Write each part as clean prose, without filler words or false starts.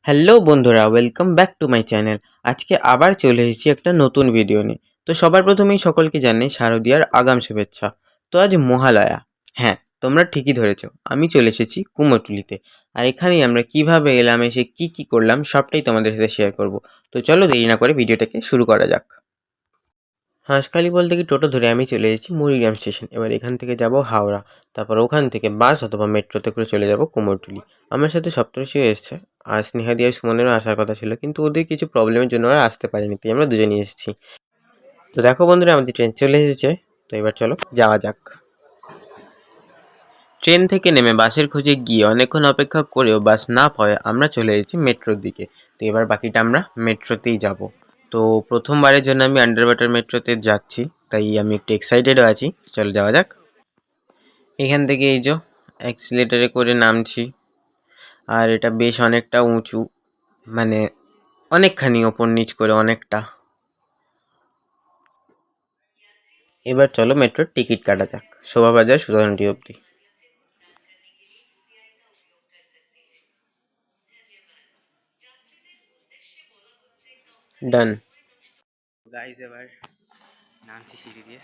Hello বন্ধুরা, welcome back to my channel. আজকে আবার চলে এসেছি একটা নতুন ভিডিও নিয়ে। তো সবার প্রথমেই সকলকে জানাই শারদীয়ার আগাম শুভেচ্ছা। তো আজ মহালয়া। হ্যাঁ, তোমরা ঠিকই ধরেছো, আমি চলে এসেছি কুমোরটুলিতে। আর এখানেই আমরা কিভাবে এলাম, এসে কি করলাম সবটাই তোমাদের সাথে শেয়ার করব। তো চলো দেরি না করে ভিডিওটাকে শুরু করা যাক। হাঁসখালি বলতে কি টোটো ধরে আমি চলে এসেছি মুড়িগ্রাম স্টেশন। এবার এখান থেকে যাব হাওড়া, তারপর ওখান থেকে বাস অথবা মেট্রোতে করে চলে যাব কুমোরটুলি। আমার সাথে সপ্তর্ষিও এসছে, আর স্নেহাদি আর সুমনেরও আসার কথা ছিল, কিন্তু ওদের কিছু প্রবলেমের জন্য ওরা আসতে পারেনি, তাই আমরা দুজনেই এসেছি। তো দেখো বন্ধুরা, আমাদের ট্রেন চলে এসেছে। তো এবার চলো যাওয়া যাক। ট্রেন থেকে নেমে বাসের খোঁজে গিয়ে অনেকক্ষণ অপেক্ষা করেও বাস না পাওয়ায় আমরা চলে এসেছি মেট্রোর দিকে। তো এবার বাকিটা আমরা মেট্রোতেই যাব। তো প্রথমবারের জন্য আমি আন্ডার ওয়াটার মেট্রোতে যাচ্ছি, তাই আমি একটু এক্সাইটেডও আছি। চলো যাওয়া যাক। এখান থেকে এই যে অ্যাক্সিলেটারে করে নামছি, আর এটা বেশ অনেকটা উঁচু, মানে অনেকখানি ওপর নিচ করে অনেকটা। এবার চলো মেট্রোর টিকিট কাটা যাক শোভাবাজার সুধানটি অবধি। ডান। গাইজ এবার নামছি সিঁড়ি দিয়ে।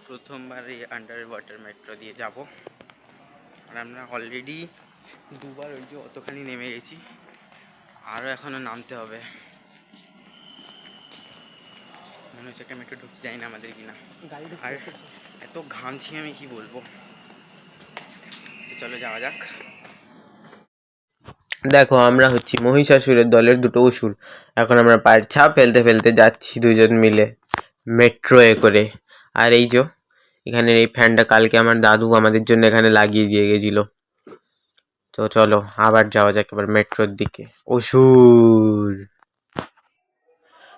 প্রথমবার এই আন্ডার ওয়াটার মেট্রো দিয়ে যাব। আর আমরা অলরেডি দুবার ওই যে অতখানি নেমে গেছি, আরও এখনও নামতে হবে। মনে হচ্ছে একটা মেট্রো ঢুকতে যাই না আমাদের কিনা। আর এত ঘামছি আমি কি বলবো। তো চলো যাওয়া যাক। দেখো, আমরা হচ্ছি মহিষাসুরের দলের দুটো অসুর। এখন আমরা পায়ের ছাপ ফেলতে ফেলতে যাচ্ছি দুজন মিলে মেট্রোয়ে করে। আর এই যে এখানের এই ফ্যানটা কালকে আমার দাদু আমাদের জন্য এখানে লাগিয়ে দিয়ে গেছিল। তো চলো আবার যাওয়া যাক এবার মেট্রোর দিকে। অসুর।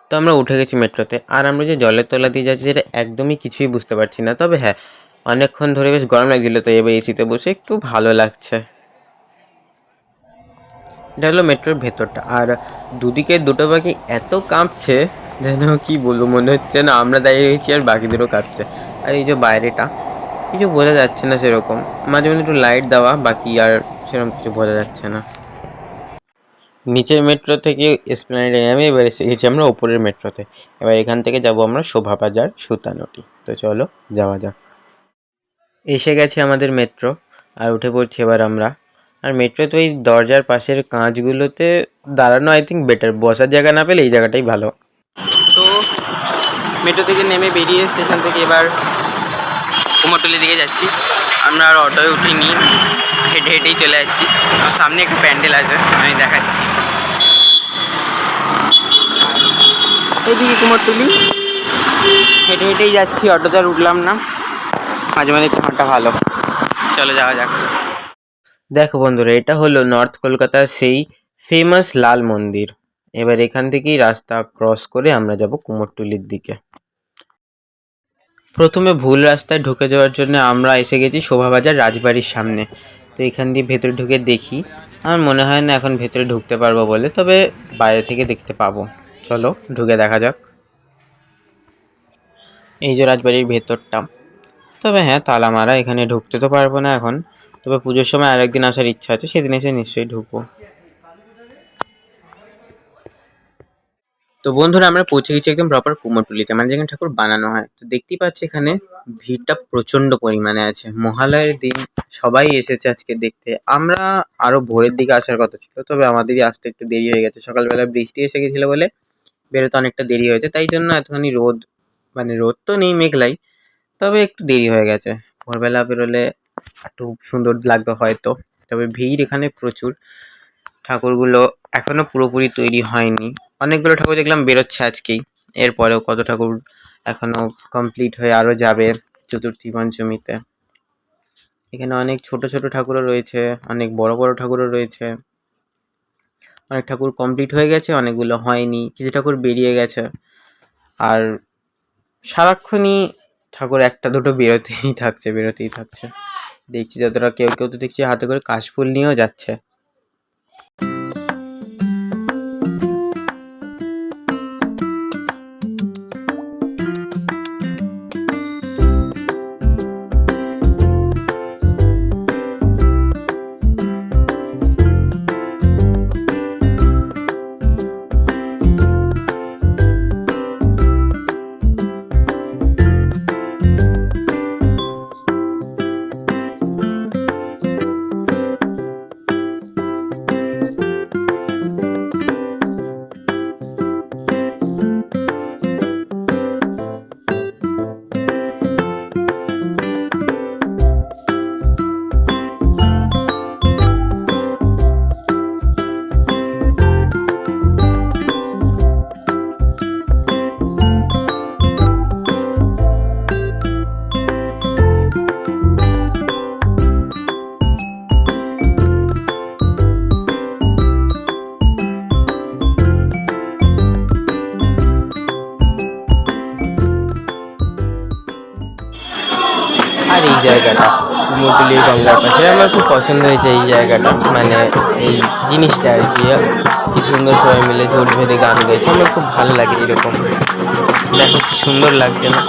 তো আমরা উঠে গেছি মেট্রোতে, আর আমরা যে জলের তলা দিয়ে যাচ্ছি সেটা একদমই কিছুই বুঝতে পারছি না। তবে হ্যাঁ, অনেকক্ষণ ধরে বেশ গরম লাগছিল, তো এবার এসিতে বসে একটু ভালো লাগছে। এটা হলো মেট্রোর ভেতরটা, আর দুদিকে দুটো পাখি এত কাঁপছে যেন কি বলবো, মনে হচ্ছে না আমরা দাঁড়িয়ে রয়েছি আর বাকিদেরও কাঁপছে। আর এই যে বাইরেটা কিছু বোঝা যাচ্ছে না সেরকম, মাঝে মাঝে একটু লাইট দেওয়া, বাকি আর সেরকম কিছু বোঝা যাচ্ছে না। নিচের মেট্রো থেকে এসপ্ল্যানেডে নেমে এবার এসে গেছি আমরা ওপরের মেট্রোতে। এবার এখান থেকে যাব আমরা শোভাবাজার সুতানুটি। তো চলো যাওয়া যাক। এসে গেছে আমাদের মেট্রো, আর উঠে পড়ছি এবার আমরা। আর মেট্রোতে ওই দরজার পাশের কাঁচগুলোতে দাঁড়ানো আই থিঙ্ক বেটার, বসার জায়গা না পেলে এই জায়গাটাই ভালো। তো মেট্রো থেকে নেমে বেরিয়ে সেখান থেকে এবার কুমোরটুলির দিকে যাচ্ছি। আমরা আর অটোয় উঠিনি, হেঁটে হেঁটেই চলে যাচ্ছি। আর সামনে একটা প্যান্ডেল আছে, আমি দেখাচ্ছি। এইদিকে কুমোরটুলি, হেঁটে হেঁটেই যাচ্ছি, অটোতে আর উঠলাম না। মাঝে মাঝে একটু হাঁটা ভালো। চলো যাওয়া যাক। দেখো বন্ধুরা, এটা হলো নর্থ কলকাতার সেই ফেমাস লাল মন্দির। এবার এখান থেকেই রাস্তা ক্রস করে আমরা যাব কুমোরটুলির দিকে। প্রথমে ভুল রাস্তায় ঢুকে যাওয়ার জন্য আমরা এসে গেছি শোভাবাজার রাজবাড়ির সামনে। তো এখান দিয়ে ভেতরে ঢুকে দেখি, আমার মনে হয় না এখন ভেতরে ঢুকতে পারবো বলে, তবে বাইরে থেকে দেখতে পাবো। চলো ঢুকে দেখা যাক। এই যে রাজবাড়ির ভেতরটা, তবে হ্যাঁ তালা মারা, এখানে ঢুকতে তো পারবো না এখন। তবে পুজোর সময় আরেকদিন আসার ইচ্ছা আছে, সেদিন এসে নিশ্চয়ই ঢুকবো। তো বন্ধুরা, আমরা পৌঁছে গেছি একদম প্রপার কুমোরটুলিতে, মানে যেখানে ঠাকুর বানানো হয়। তো দেখতেই পাচ্ছি এখানে ভিড়টা প্রচন্ড পরিমাণে আছে। মহালয়ের দিন সবাই এসেছে আজকে দেখতে। আমরা আরো ভোরের দিকে আসার কথা ছিল, তবে আমাদেরই আসতে একটু দেরি হয়ে গেছে। সকালবেলা বৃষ্টি এসে গেছিলো বলে বেরোতে অনেকটা দেরি হয়েছে, তাই জন্য এতখানি রোদ, মানে রোদ তো নেই, মেঘলাই, তবে একটু দেরি হয়ে গেছে। ভোরবেলা বেরোলে একটু সুন্দর লাগবে হয়তো। তবে ভিড় এখানে প্রচুর। ঠাকুরগুলো এখনো পুরোপুরি তৈরি হয়নি। অনেকগুলো ঠাকুর দেখলাম বেরোচ্ছে আজকেই, এরপরেও কত ঠাকুর এখনো কমপ্লিট হয়ে আরো যাবে চতুর্থী পঞ্চমীতে। এখানে অনেক ছোট ছোট ঠাকুরও রয়েছে, অনেক বড় বড় ঠাকুরও রয়েছে। অনেক ঠাকুর কমপ্লিট হয়ে গেছে, অনেকগুলো হয়নি, কিছু ঠাকুর বেরিয়ে গেছে। আর সারাক্ষণই ঠাকুর একটা দুটো বেরোতেই থাকছে। দেখছি যতটা, কেউ কেউ তো দেখছি হাতে করে কাশফুল নিয়েও যাচ্ছে। কুমোরটুলির গঙ্গার পাশে। আমার খুব পছন্দ হয়েছে এই জায়গাটা, মানে এই জিনিসটা আর কি। কি সুন্দর সবাই মিলে জোট বেঁধে গান গাইছে, আমার খুব ভালো লাগে এরকম। দেখো কি সুন্দর লাগছে না?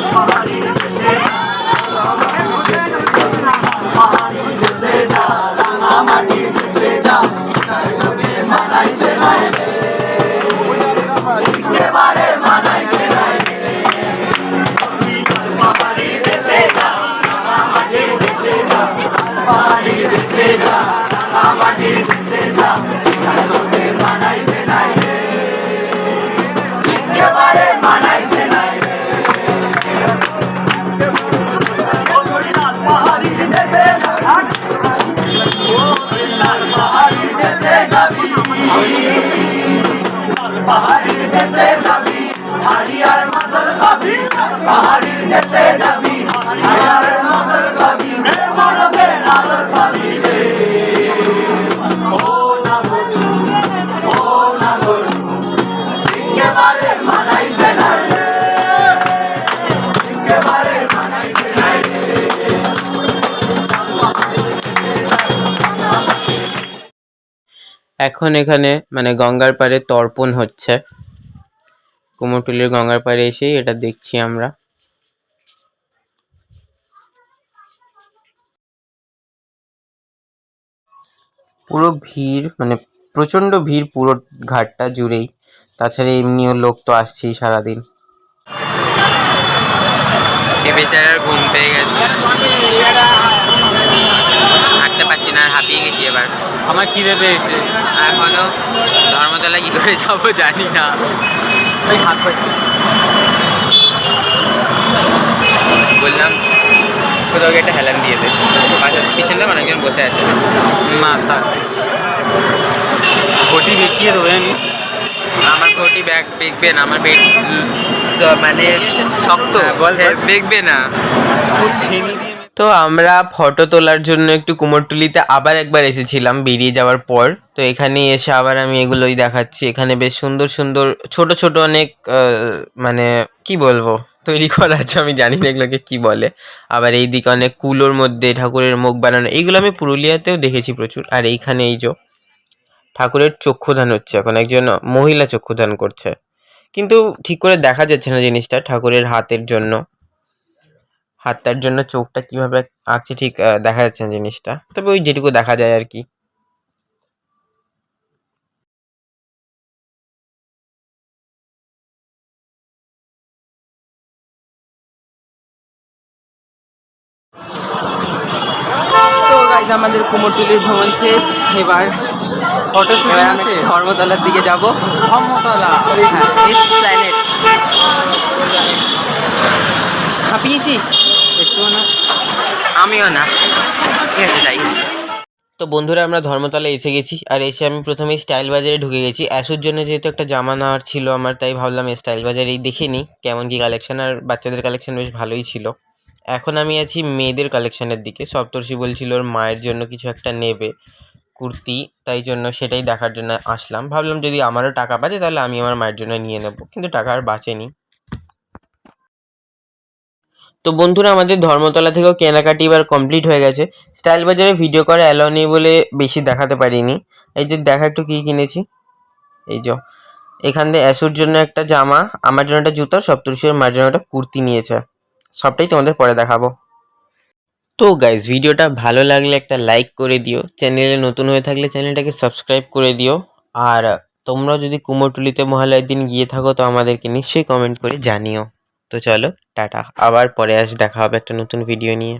এখন এখানে মানে গঙ্গার পাড়ে তর্পণ হচ্ছে। কুমোরটুলির গঙ্গার পাড়ে এসেই এটা দেখছি আমরা। পুরো ভিড়, মানে প্রচন্ড ভিড় পুরো ঘাটটা জুড়েই। তাছাড়া এমনিও লোক তো আসছেই সারাদিন। এ বেচারার ঘুম পেয়ে গেছে, হাঁটতে পারছি না, হাঁপিয়ে গেছি এবার। আমার খিদে পেয়েছে, এখনো ধর্মতলা কি করে যাবো জানি না, ওই হাত পাচ্ছি। বললাম কোথাও একটা হেলান দিয়ে দে। পাশে পিছনটা অনেকজন বসে আছে। মাথা ঘটি দেখিয়ে দেবেন। আমার ঘটি ব্যাগ বেঁকবে না, আমার পেট মানে শক্ত, বেঁকবে না। তো আমরা ফটো তোলার জন্য একটু কুমোরটুলিতে আবার একবার এসেছিলাম বেরিয়ে যাওয়ার পর। তো এখানে এসে আবার আমি এগুলোই দেখাচ্ছি। এখানে বেশ সুন্দর সুন্দর ছোট ছোট অনেক মানে কি বলবো তৈরি করা আছে, আমি জানি না এগুলোকে কি বলে। আবার এইদিকে অনেক কুলোর মধ্যে ঠাকুরের মুখ বানানো, এইগুলো আমি পুরুলিয়াতেও দেখেছি প্রচুর। আর এইখানে এই যে ঠাকুরের চক্ষুদান হচ্ছে, এখন একজন মহিলা চক্ষুদান করছে, কিন্তু ঠিক করে দেখা যাচ্ছে না জিনিসটা ঠাকুরের হাতের জন্য। হাতটার জন্য চোখটা কিভাবে আছে ঠিক দেখা যাচ্ছে না জিনিসটা, তবে ওই যেটুকু দেখা যায় আর কি। তো গাইস আমাদের কুমোরটুলির ভ্রমণ শেষ। এবার ফটো এবার আমি ধর্মতলার দিকে যাব। ধর্মতলা প্ল্যানেট। হাঁপিয়েছিস? একটু না, আমিও না, ঠিক আছে যাই। তো বন্ধুরা আমরা ধর্মতলা এসে গেছি, আর এসে আমি প্রথমে স্টাইল বাজারে ঢুকে গেছি অ্যাশুর জন্য, যেহেতু একটা জামা নেওয়ার ছিল আমার, তাই ভাবলাম স্টাইল বাজারেই দেখে নিই কেমন কি কালেকশন। আর বাচ্চাদের কালেকশন বেশ ভালোই ছিল। এখন আমি আছি মেয়েদের কালেকশনের দিকে। সপ্তর্ষি বলছিল ওর মায়ের জন্য কিছু একটা নেবে কুর্তি, তাই জন্য সেটাই দেখার জন্য আসলাম। ভাবলাম যদি আমারও টাকা বাঁচে তাহলে আমি আমার মায়ের জন্য নিয়ে নেব, কিন্তু টাকা আর বাঁচেনি। তো বন্ধুরা আমাদের ধর্মতলা থেকেও কেনাকাটি এবার কমপ্লিট হয়ে গেছে। স্টাইল বাজারে ভিডিও করা অ্যালাউ নেই বলে বেশি দেখাতে পারিনি। এই যে দেখা একটু কী কিনেছি। এই যে এখান দিয়ে অ্যাশুর জন্য একটা জামা, আমার জন্য একটা জুতো, সপ্তর্ষির মার জন্য একটা কুর্তি নিয়েছে। সবটাই তোমাদের পরে দেখাবো। তো গাইজ ভিডিওটা ভালো লাগলে একটা লাইক করে দিও, চ্যানেলে নতুন হয়ে থাকলে চ্যানেলটাকে সাবস্ক্রাইব করে দিও। আর তোমরা যদি কুমোরটুলিতে মহালয়ার দিন গিয়ে থাকো তো আমাদেরকে নিশ্চয়ই কমেন্ট করে জানিও। তো চলো টাটা, আবার পরে দেখা হবে একটা নতুন ভিডিও নিয়ে।